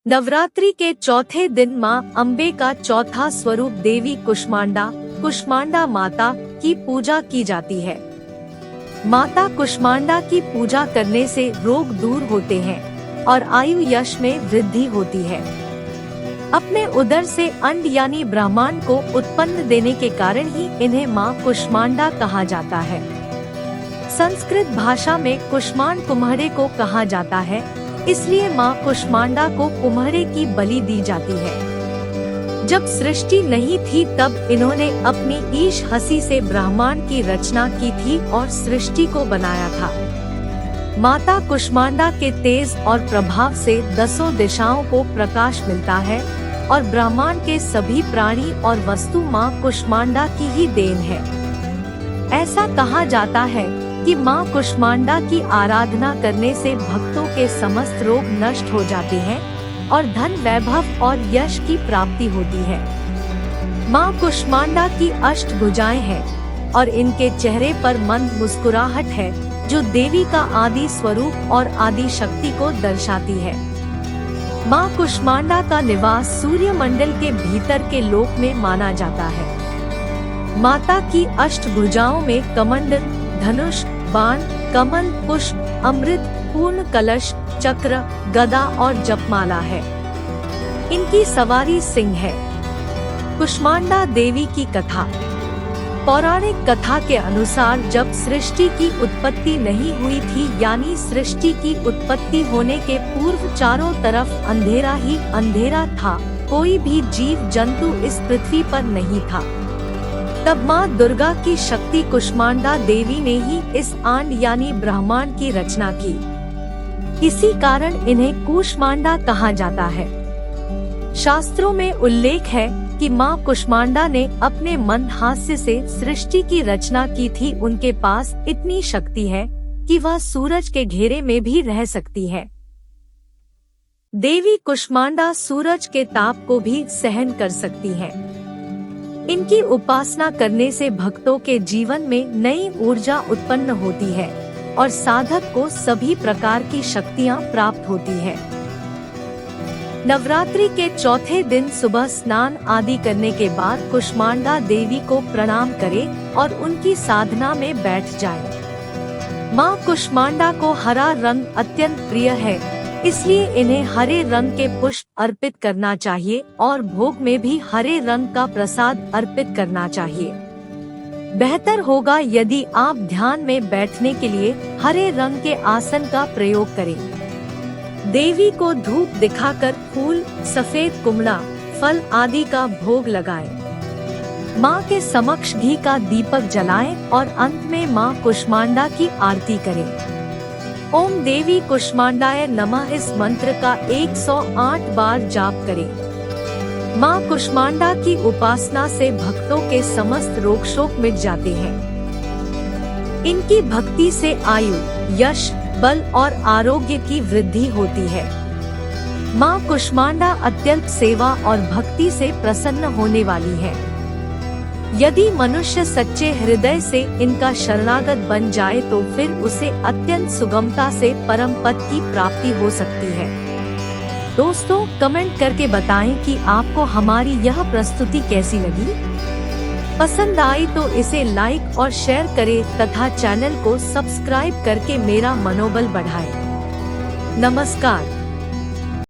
नवरात्रि के चौथे दिन मां अम्बे का चौथा स्वरूप देवी कुष्मांडा माता की पूजा की जाती है। माता कुष्मांडा की पूजा करने से रोग दूर होते हैं और आयु यश में वृद्धि होती है। अपने उदर से अंड यानी ब्रह्मांड को उत्पन्न देने के कारण ही इन्हें मां कुष्मांडा कहा जाता है। संस्कृत भाषा में कुष्मांड कुम्हरे को कहा जाता है, इसलिए मां कुष्मांडा को कुम्हरे की बलि दी जाती है। जब सृष्टि नहीं थी तब इन्होंने अपनी ईश हंसी से ब्रह्मांड की रचना की थी और सृष्टि को बनाया था। माता कुष्मांडा के तेज और प्रभाव से 10 दिशाओं को प्रकाश मिलता है और ब्रह्मांड के सभी प्राणी और वस्तु मां कुष्मांडा की ही देन है। ऐसा कहा जाता है कि मां कुष्मांडा की आराधना करने से भक्तों के समस्त रोग नष्ट हो जाते हैं और धन वैभव और यश की प्राप्ति होती है। मां कुष्मांडा की अष्टभुजाएं हैं और इनके चेहरे पर मंद मुस्कुराहट है, जो देवी का आदि स्वरूप और आदि शक्ति को दर्शाती है। मां कुष्मांडा का निवास सूर्य मंडल के भीतर के लोक में माना जाता है। माता की अष्टभुजाओं में कमंडल, धनुष, बाण, कमल, पुष्प, अमृत, पूर्ण कलश, चक्र, गदा और जपमाला है। इनकी सवारी सिंह है। कुष्मांडा देवी की कथा। पौराणिक कथा के अनुसार जब सृष्टि की उत्पत्ति नहीं हुई थी, यानी सृष्टि की उत्पत्ति होने के पूर्व चारों तरफ अंधेरा ही अंधेरा था, कोई भी जीव जंतु इस पृथ्वी पर नहीं था। तब मां दुर्गा की शक्ति कुष्मांडा देवी ने ही इस आंड यानी ब्रह्मांड की रचना की। इसी कारण इन्हें कुष्मांडा कहा जाता है। शास्त्रों में उल्लेख है कि मां कुष्मांडा ने अपने मंद हास्य से सृष्टि की रचना की थी। उनके पास इतनी शक्ति है कि वह सूरज के घेरे में भी रह सकती है। देवी कुष्मांडा सूरज के ताप को भी सहन कर सकती है। इनकी उपासना करने से भक्तों के जीवन में नई ऊर्जा उत्पन्न होती है और साधक को सभी प्रकार की शक्तियां प्राप्त होती है। नवरात्रि के चौथे दिन सुबह स्नान आदि करने के बाद कुष्मांडा देवी को प्रणाम करें और उनकी साधना में बैठ जाएं। मां कुष्मांडा को हरा रंग अत्यंत प्रिय है, इसलिए इन्हें हरे रंग के पुष्प अर्पित करना चाहिए और भोग में भी हरे रंग का प्रसाद अर्पित करना चाहिए। बेहतर होगा यदि आप ध्यान में बैठने के लिए हरे रंग के आसन का प्रयोग करें। देवी को धूप दिखाकर फूल, सफेद कुमड़ा, फल आदि का भोग लगाएं। मां के समक्ष घी का दीपक जलाएं और अंत में मां कुष्मांडा की आरती करें। ओम देवी कुष्मांडाय नमः इस मंत्र का 108 बार जाप करें। मां कुष्मांडा की उपासना से भक्तों के समस्त रोग शोक मिट जाते हैं। इनकी भक्ति से आयु, यश, बल और आरोग्य की वृद्धि होती है। मां कुष्मांडा अत्यल्प सेवा और भक्ति से प्रसन्न होने वाली है। यदि मनुष्य सच्चे हृदय से इनका शरणागत बन जाए तो फिर उसे अत्यंत सुगमता से परम पद की प्राप्ति हो सकती है। दोस्तों, कमेंट करके बताएं कि आपको हमारी यह प्रस्तुति कैसी लगी। पसंद आई तो इसे लाइक और शेयर करें तथा चैनल को सब्सक्राइब करके मेरा मनोबल बढ़ाएं। नमस्कार।